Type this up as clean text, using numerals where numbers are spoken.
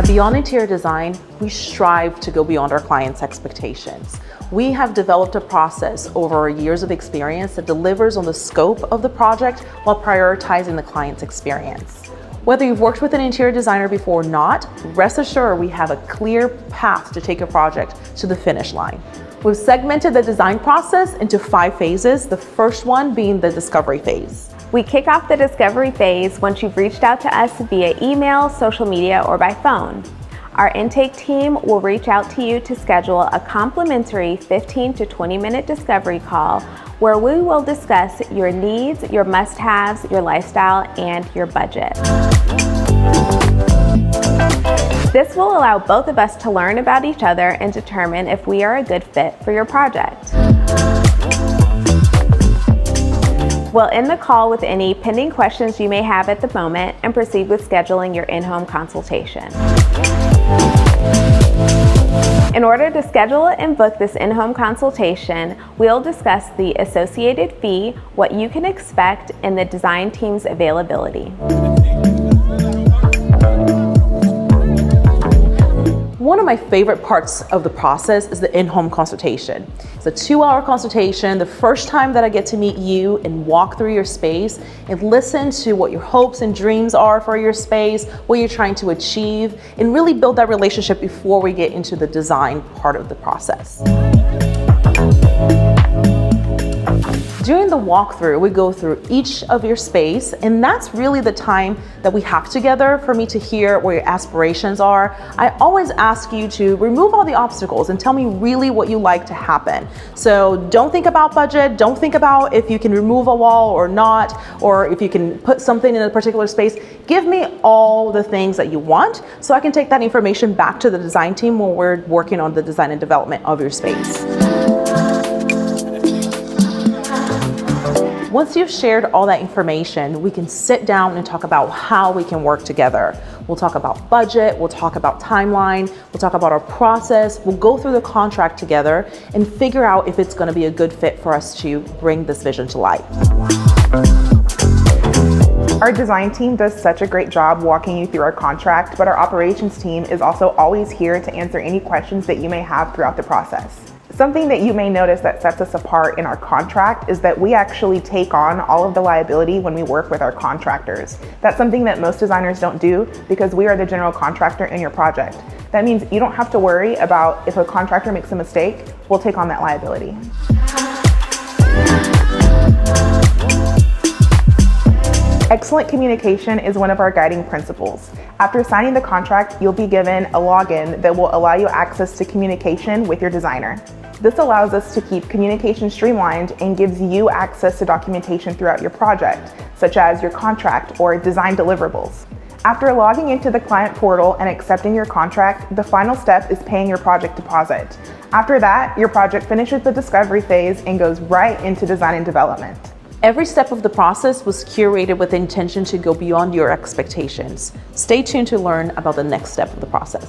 Beyond interior design, we strive to go beyond our clients' expectations. We have developed a process over years of experience that delivers on the scope of the project while prioritizing the client's experience. Whether you've worked with an interior designer before or not, rest assured we have a clear path to take a project to the finish line. We've segmented the design process into 5 phases, the first one being the discovery phase. We kick off the discovery phase once you've reached out to us via email, social media, or by phone. Our intake team will reach out to you to schedule a complimentary 15 to 20-minute discovery call where we will discuss your needs, your must-haves, your lifestyle, and your budget. This will allow both of us to learn about each other and determine if we are a good fit for your project. We'll end the call with any pending questions you may have at the moment and proceed with scheduling your in-home consultation. In order to schedule and book this in-home consultation, we'll discuss the associated fee, what you can expect, and the design team's availability. One of my favorite parts of the process is the in-home consultation. It's a 2-hour consultation, the first time that I get to meet you and walk through your space and listen to what your hopes and dreams are for your space, what you're trying to achieve, and really build that relationship before we get into the design part of the process. During the walkthrough, we go through each of your space, and that's really the time that we have together for me to hear where your aspirations are. I always ask you to remove all the obstacles and tell me really what you like to happen. So don't think about budget, don't think about if you can remove a wall or not, or if you can put something in a particular space. Give me all the things that you want so I can take that information back to the design team when we're working on the design and development of your space. Once you've shared all that information, we can sit down and talk about how we can work together. We'll talk about budget, we'll talk about timeline, we'll talk about our process, we'll go through the contract together and figure out if it's going to be a good fit for us to bring this vision to life. Our design team does such a great job walking you through our contract, but our operations team is also always here to answer any questions that you may have throughout the process. Something that you may notice that sets us apart in our contract is that we actually take on all of the liability when we work with our contractors. That's something that most designers don't do because we are the general contractor in your project. That means you don't have to worry about if a contractor makes a mistake, we'll take on that liability. Excellent communication is one of our guiding principles. After signing the contract, you'll be given a login that will allow you access to communication with your designer. This allows us to keep communication streamlined and gives you access to documentation throughout your project, such as your contract or design deliverables. After logging into the client portal and accepting your contract, the final step is paying your project deposit. After that, your project finishes the discovery phase and goes right into design and development. Every step of the process was curated with the intention to go beyond your expectations. Stay tuned to learn about the next step of the process.